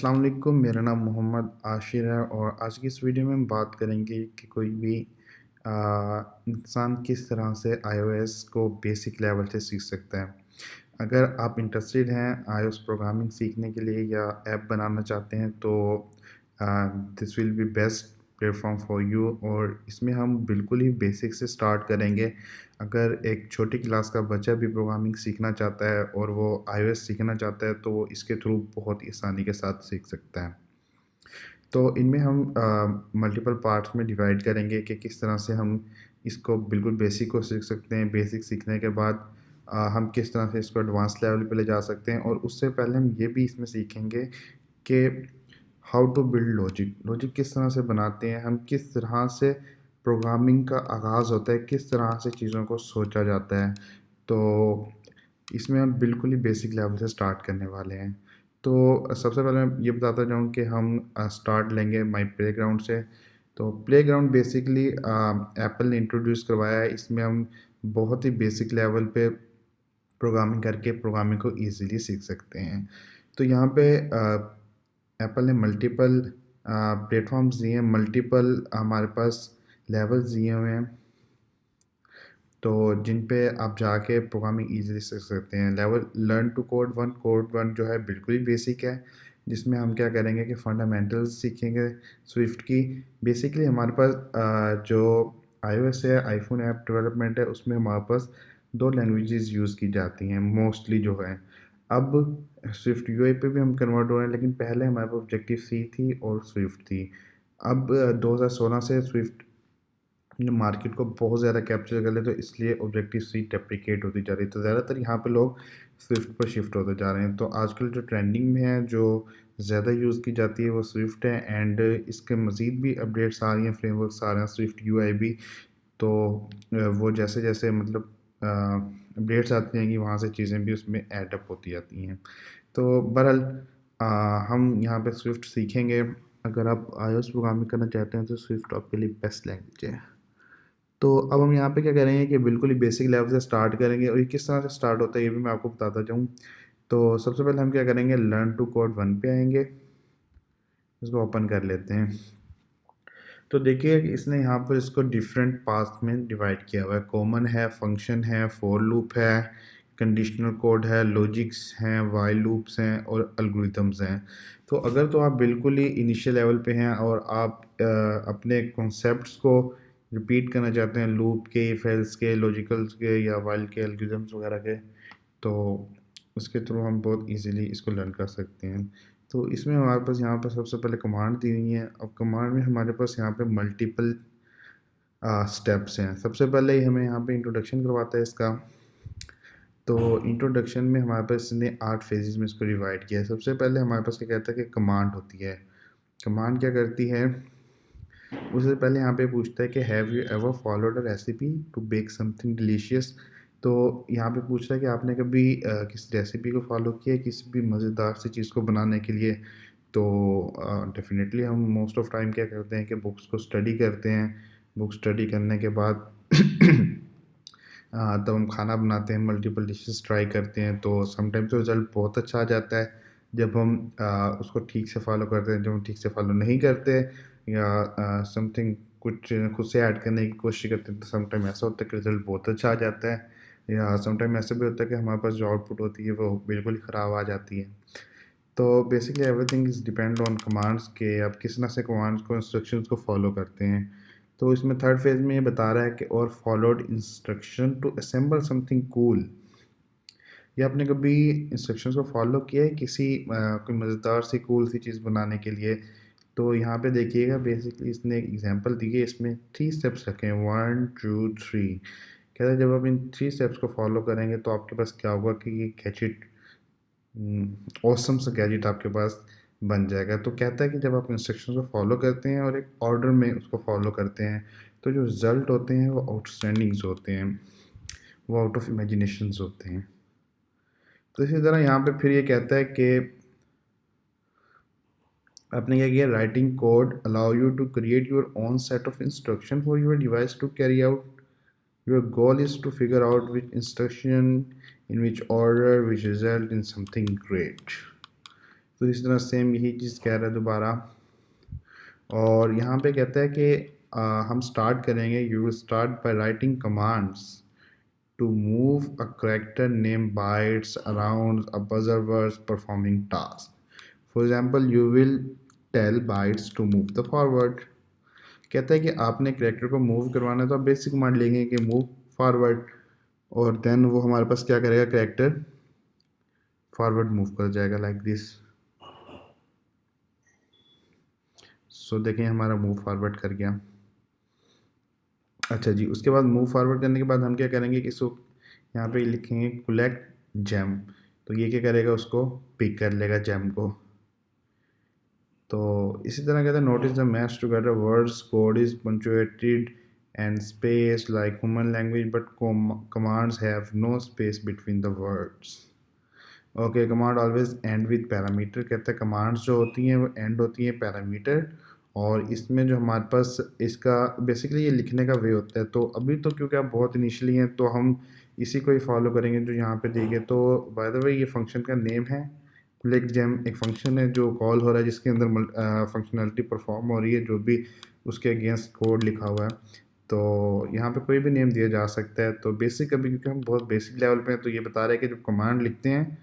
अस्सलाम वालेकुम, मेरा नाम मोहम्मद आशिर है और आज की इस वीडियो में हम बात करेंगे कि कोई भी इंसान किस तरह से iOS को बेसिक लेवल से सीख सकता है। अगर आप इंटरेस्टेड हैं iOS प्रोग्रामिंग सीखने के लिए या ऐप बनाना चाहते हैं तो this will be best platform for you. और इसमें हम बिल्कुल ही बेसिक से स्टार्ट करेंगे। अगर एक छोटी क्लास का बच्चा भी प्रोग्रामिंग सीखना चाहता है और वो iOS सीखना चाहता है तो वो इसके थ्रू बहुत ही आसानी के साथ सीख सकता है। तो इनमें हम मल्टीपल पार्ट्स में डिवाइड करेंगे कि किस तरह से हम इसको बिल्कुल बेसिक को सीख सकते हैं। बेसिक सीखने के बाद हम किस तरह से इसको एडवांस लेवल पे ले जा सकते हैं और उससे पहले हम ये भी इसमें सीखेंगे कि how to build logic. Logic किस तरह से बनाते हैं, हम किस तरह से प्रोग्रामिंग का आगाज़ होता है, किस तरह से चीज़ों को सोचा जाता है। तो इसमें हम बिल्कुल ही बेसिक लेवल से स्टार्ट करने वाले हैं। तो सबसे पहले मैं ये बताता जाऊँ कि हम स्टार्ट लेंगे माई प्लेग्राउंड से। तो प्लेग्राउंड बेसिकली एप्पल ने इंट्रोड्यूस करवाया है। इसमें हम बहुत ही बेसिक लेवल पे प्रोग्रामिंग करके प्रोग्रामिंग को ईज़िली सीख सकते हैं। तो यहाँ पे एप्पल ने मल्टीपल प्लेटफॉर्म्स दिए हैं, मल्टीपल हमारे पास लेवल्स दिए हुए हैं, तो जिन पे आप जाके प्रोग्रामिंग ईज़िली सीख सकते हैं। लेवल लर्न टू कोड 1 जो है बिल्कुल ही बेसिक है, जिसमें हम क्या करेंगे कि फंडामेंटल्स सीखेंगे स्विफ्ट की। बेसिकली हमारे पास जो iOS है, आईफ़ोन ऐप डेवलपमेंट है, उसमें हमारे पास 2 लैंग्वेजेस यूज़ की जाती हैं मोस्टली जो है। अब स्विफ्ट यूआई पे भी हम कन्वर्ट हो रहे हैं, लेकिन पहले हमारे पास ऑब्जेक्टिव सी थी और स्विफ्ट थी। अब 2016 से स्विफ्ट ने मार्केट को बहुत ज़्यादा कैप्चर कर लिया, तो इसलिए ऑब्जेक्टिव सी डेप्रिकेट होती जा रही है। तो ज़्यादातर यहाँ पे लोग स्विफ्ट पर शिफ्ट होते जा रहे हैं। तो आजकल जो ट्रेंडिंग में है, जो ज़्यादा यूज़ की जाती है, वो स्विफ्ट है। एंड इसके मज़ीद भी अपडेट्स आ रही हैं, फ्रेमवर्क्स आ रहे हैं स्विफ्ट यूआई भी। तो वो जैसे जैसे मतलब अपडेट्स आती जाएंगी, वहाँ से चीज़ें भी उसमें एडअप होती जाती हैं। तो बहरहाल हम यहाँ पे स्विफ्ट सीखेंगे। अगर आप iOS प्रोग्रामिंग करना चाहते हैं तो स्विफ्ट आपके लिए बेस्ट लैंग्वेज है। तो अब हम यहाँ पे क्या करेंगे कि बिल्कुल ही बेसिक लेवल से स्टार्ट करेंगे और ये किस तरह से स्टार्ट होता है ये भी मैं आपको बताता जाऊँ। तो सबसे पहले हम क्या करेंगे, लर्न टू कोड 1 पे आएंगे, इसको ओपन कर लेते हैं। तो देखिए कि इसने यहाँ पर इसको डिफरेंट पार्ट्स में डिवाइड किया हुआ है। कॉमन है, फंक्शन है, फॉर लूप है, कंडीशनल कोड है, लॉजिक्स हैं, वाइल लूप्स हैं और एल्गोरिथम्स हैं। तो अगर तो आप बिल्कुल ही इनिशियल लेवल पे हैं और आप अपने कॉन्सेप्ट्स को रिपीट करना चाहते हैं, लूप के, इफ एल्स के, लॉजिकल्स के या वाइल के, एल्गोरिथम्स वगैरह के, तो उसके थ्रू हम बहुत इजीली इसको लर्न कर सकते हैं। तो इसमें हमारे पास यहाँ पर सबसे पहले कमांड दी हुई है। अब कमांड में हमारे पास यहाँ पे मल्टीपल स्टेप्स हैं। सबसे पहले ही हमें यहाँ पे इंट्रोडक्शन करवाता है इसका। तो इंट्रोडक्शन में हमारे पास इसने 8 फेजेस में इसको डिवाइड किया है। सबसे पहले हमारे पास क्या कहता है कि कमांड होती है। कमांड क्या करती है, उससे पहले यहाँ पे पूछता है कि have you ever followed a recipe to bake something delicious. तो यहाँ पे पूछ रहा है कि आपने कभी किसी रेसिपी को फॉलो किया है किसी भी मज़ेदार सी चीज़ को बनाने के लिए। तो डेफिनेटली हम मोस्ट ऑफ टाइम क्या करते हैं कि बुक्स को स्टडी करते हैं। बुक स्टडी करने के बाद तब हम खाना बनाते हैं, मल्टीपल डिशेस ट्राई करते हैं। तो समटाइम्स तो रिज़ल्ट बहुत अच्छा आ जाता है जब हम उसको ठीक से फॉलो करते हैं। जब हम ठीक से फॉलो नहीं करते या समथिंग कुछ खुद से ऐड करने की कोशिश करते हैं तो समटाइम ऐसा होता है कि रिज़ल्ट बहुत अच्छा आ जाता है, या समटाइम ऐसा भी होता है कि हमारे पास जो आउटपुट होती है वो बिल्कुल ही ख़राब आ जाती है। तो basically everything is depend on commands के आप किस तरह से कमांड्स को, इंस्ट्रक्शंस को फॉलो करते हैं। तो इसमें थर्ड फेज़ में ये बता रहा है कि और followed instruction to assemble something cool. या आपने कभी इंस्ट्रक्शंस को फॉलो किया है किसी कोई मज़ेदार सी कूल सी चीज़ बनाने के लिए। तो यहाँ पे देखिएगा बेसिकली इसने एक एग्जांपल दी है, इसमें 3 स्टेप्स रखे हैं, 1 2 3। कहता है जब आप इन 3 स्टेप्स को फॉलो करेंगे तो आपके पास क्या होगा कि ये गैजेट ऑसम सा गैजेट आपके पास बन जाएगा। तो कहता है कि जब आप इंस्ट्रक्शंस को फॉलो करते हैं और एक ऑर्डर में उसको फॉलो करते हैं तो जो रिज़ल्ट होते हैं वो आउटस्टैंडिंग्स होते हैं, वो आउट ऑफ इमेजिनेशंस होते हैं। तो इसी तरह यहाँ पे फिर ये कहता है कि आपने क्या किया, writing code allow you to create your own set of instruction for your device to carry out your goal is to figure out which instruction in which order which result in something great. तो इस तरह same यही चीज़ कह रहा है दोबारा। और यहाँ पे कहता है कि हम स्टार्ट करेंगे, you will start by writing commands to move a character name bytes around a buzzer words performing task. For example, you will tell bytes to move the forward. कहता है कि आपने करेक्टर को मूव करवाना है तो आप बेसिक कमांड लेंगे कि मूव फॉरवर्ड, और देन वो हमारे पास क्या करेगा, करेक्टर फॉरवर्ड मूव कर जाएगा लाइक दिस। सो देखें हमारा मूव फॉरवर्ड कर गया। अच्छा जी, उसके बाद मूव फॉरवर्ड करने के बाद हम क्या करेंगे कि इसको यहाँ पे लिखेंगे कलेक्ट जेम, तो ये क्या करेगा, उसको पिक कर लेगा जेम को। तो इसी तरह कहते हैं notice the match together words code is punctuated and space like human language but commands have no space between the words. Okay, command always end with parameter. कहते हैं कमांड्स जो होती हैं वो एंड होती हैं पैरामीटर, और इसमें जो हमारे पास इसका बेसिकली ये लिखने का वे होता है। तो अभी तो क्योंकि आप बहुत इनिशियली हैं तो हम इसी को ही फॉलो करेंगे जो यहाँ पे देंगे। तो बाय द वे ये फंक्शन का नेम है कलेक्ट जेम, एक फंक्शन है जो कॉल हो रहा है जिसके अंदर फंक्शनलिटी परफॉर्म हो रही है, जो भी उसके अगेंस्ट कोड लिखा हुआ है। तो यहाँ पे कोई भी नेम दिया जा सकता है। तो बेसिक अभी क्योंकि हम बहुत बेसिक लेवल पे हैं तो ये बता रहा है कि जब कमांड लिखते हैं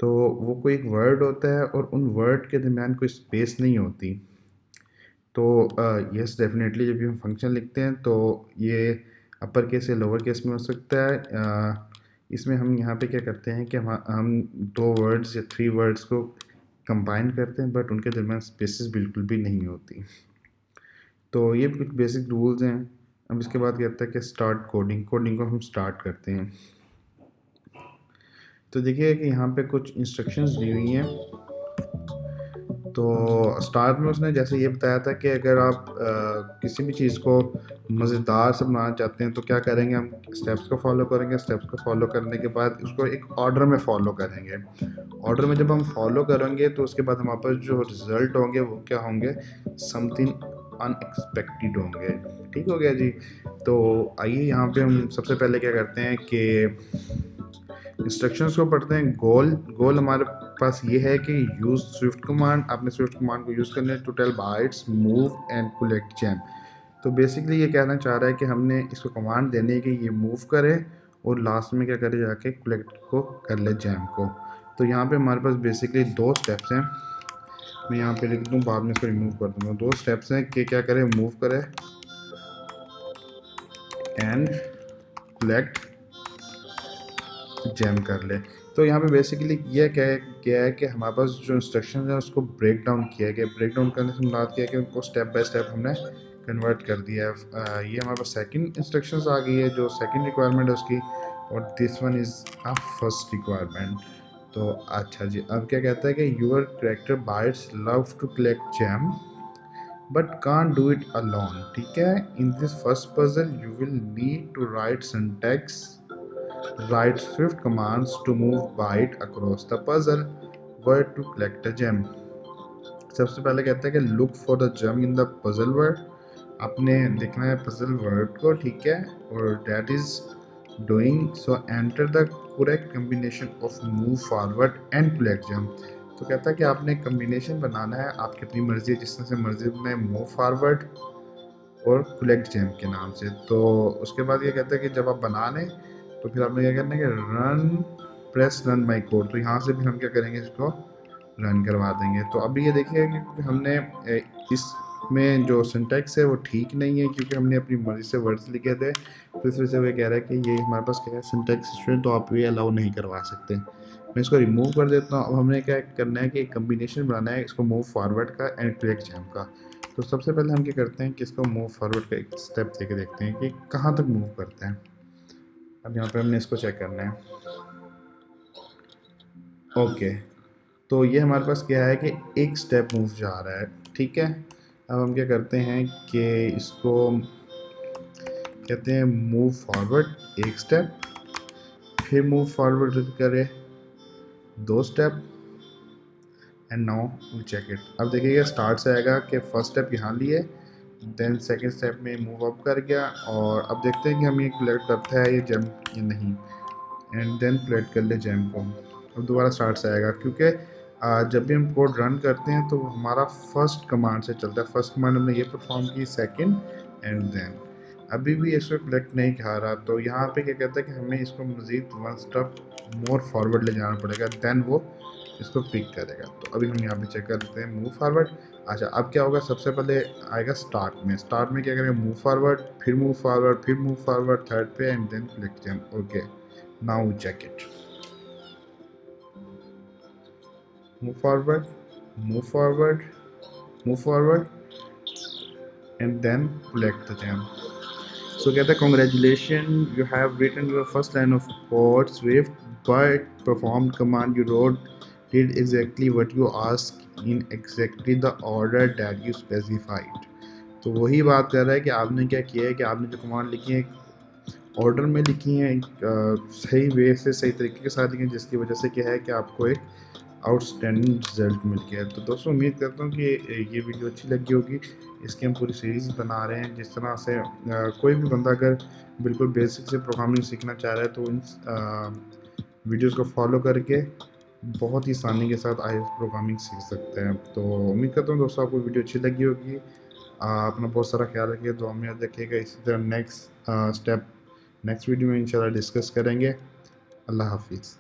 तो वो कोई एक वर्ड होता है और उन वर्ड के दरमियान कोई स्पेस नहीं होती। तो यस डेफिनेटली जब भी हम फंक्शन लिखते हैं तो ये अपर केस या लोअर केस में हो सकता है। इसमें हम यहाँ पे क्या करते हैं कि हम दो वर्ड्स या थ्री वर्ड्स को कंबाइन करते हैं बट उनके दरमियान स्पेसेस बिल्कुल भी नहीं होती। तो ये कुछ बेसिक रूल्स हैं। अब इसके बाद कहता है कि स्टार्ट कोडिंग, कोडिंग को हम स्टार्ट करते हैं। तो देखिए कि यहाँ पे कुछ इंस्ट्रक्शंस दी हुई हैं। तो स्टार्ट में उसने जैसे ये बताया था कि अगर आप किसी भी चीज़ को मज़ेदार से बनाना चाहते हैं तो क्या करेंगे, हम स्टेप्स को फॉलो करेंगे। स्टेप्स को फॉलो करने के बाद उसको एक ऑर्डर में फॉलो करेंगे। ऑर्डर में जब हम फॉलो करेंगे तो उसके बाद हमारे पास जो रिज़ल्ट होंगे वो क्या होंगे, समथिंग अनएक्सपेक्टेड होंगे। ठीक हो गया जी। तो आइए यहाँ पे हम सबसे पहले क्या करते हैं कि इंस्ट्रक्शंस को पढ़ते हैं। गोल हमारे पास ये है कि यूज़ स्विफ्ट कमांड। आपने स्विफ्ट कमांड को यूज़ करना है to tell bytes move and collect gem. तो बेसिकली ये कहना चाह रहा है कि हमने इसको कमांड देने की ये मूव करे और लास्ट में क्या करे, जाके कलेक्ट को कर ले जेम को। तो यहाँ पे हमारे पास बेसिकली दो स्टेप्स हैं। मैं यहाँ पे लिख दूँ, बाद में इसको रिमूव कर दूँगा। दो स्टेप्स हैं कि क्या करे, मूव करे एंड कलेक्ट जैम कर ले। तो यहाँ पे बेसिकली ये क्या है कि हमारे पास जो इंस्ट्रक्शन है उसको ब्रेक डाउन किया गया। ब्रेक डाउन करने से मुराद किया कि उनको स्टेप बाय स्टेप हमने कन्वर्ट कर दिया है। ये हमारे पास सेकंड इंस्ट्रक्शंस आ गई है, जो सेकंड रिक्वायरमेंट है उसकी, और this one is a first requirement. तो अच्छा जी, अब क्या कहता है कि your character bytes love to collect gem but can't do it alone. ठीक है, in this first puzzle you will need to write syntax, write swift commands to move byte across the puzzle word to collect a gem। सबसे पहले कहता है कि look for the gem in the puzzle word। आपने देखना है puzzle word को, ठीक है, और that is doing so enter the correct combination of move forward and collect gem। तो कहता है कि आपने कम्बिनेशन बनाना है आपकी अपनी मर्जी, जिस तरह से मर्जी में मूव फॉरवर्ड और कलेक्ट जेम के नाम से। तो उसके बाद ये कहता है कि जब आप बना लें तो फिर आपने क्या करना है कि run press run my code. तो यहाँ से फिर हम क्या करेंगे, इसको रन करवा देंगे। तो अभी ये देखिए कि हमने इसमें जो सिंटैक्स है वो ठीक नहीं है क्योंकि हमने अपनी मर्जी से वर्ड्स लिखे थे। तो इस वजह से वो कह रहा है कि ये हमारे पास क्या है, सिंटैक्स इशू है, तो आप ये अलाउ नहीं करवा सकते। मैं इसको रिमूव कर देता हूँ। अब हमने क्या करना है कि एक कम्बिनेशन बनाना है इसको मूव फॉरवर्ड का एंड कलेक्ट जैम का। तो सबसे पहले हम क्या करते हैं कि इसको मूव फॉरवर्ड का एक स्टेप देके देखते हैं कि कहाँ तक मूव करते हैं। अब यहाँ पे हमने इसको चेक करना है। ओके, तो ये हमारे पास क्या है कि एक स्टेप मूव जा रहा है। ठीक है, अब हम क्या करते हैं कि इसको कहते हैं मूव फॉरवर्ड एक स्टेप, फिर मूव फॉरवर्ड करें दो step and now we check it. अब देखिएगा स्टार्ट से आएगा कि फर्स्ट स्टेप यहाँ लिए, देन सेकंड स्टेप में मूव अप कर गया, और अब देखते हैं कि हम ये कलेक्ट करता है ये जेम या नहीं, एंड देन कलेक्ट कर ले जेम को। अब दोबारा स्टार्ट से आएगा क्योंकि जब भी हम कोड रन करते हैं तो हमारा फर्स्ट कमांड से चलता है। फर्स्ट कमांड हमने ये परफॉर्म की, सेकंड एंड देन। अभी भी इसको कलेक्ट नहीं खा रहा, तो यहाँ पे क्या कहता है कि हमें इसको मज़ीद वन स्टेप मोर फॉरवर्ड ले जाना पड़ेगा, देन वो इसको पिक करेगा। तो अभी हम यहाँ पे चेक करते हैं मूव फॉरवर्ड। अच्छा, अब क्या होगा, सबसे पहले आएगा स्टार्ट में। स्टार्ट में क्या करेंगे, मूव फॉरवर्ड, फिर मूव फॉरवर्ड, फिर मूव फॉरवर्ड थर्ड पे, and then click jump. Okay, now check it. Move forward, move forward, move forward, and then select the gem. So कहता है congratulations, you have written your first line of code Swift, but performed command you wrote did exactly what you asked in exactly the order that you specified. तो वही बात कर रहा है कि आपने क्या किया है कि आपने जो कमांड लिखी है ऑर्डर में लिखी है, सही वे से सही तरीके के साथ लिखी है, जिसकी वजह से क्या है कि आपको एक आउटस्टैंडिंग रिजल्ट मिल गया। तो दोस्तों उम्मीद करता हूँ कि ये वीडियो अच्छी लगी होगी। इसकी हम पूरी सीरीज़ बना रहे हैं, जिस तरह से कोई भी बंदा अगर बिल्कुल बेसिक से प्रोग्रामिंग सीखना चाह रहा है तो इन वीडियोस को फॉलो करके बहुत ही आसानी के साथ iOS प्रोग्रामिंग सीख सकते हैं। तो उम्मीद करता हूँ दोस्तों आपको वीडियो अच्छी लगी होगी। अपना बहुत सारा ख्याल रखिए, दुआ में याद रखिएगा। इसी तरह नेक्स्ट स्टेप नेक्स्ट वीडियो में इंशाल्लाह डिस्कस करेंगे। अल्लाह हाफिज़।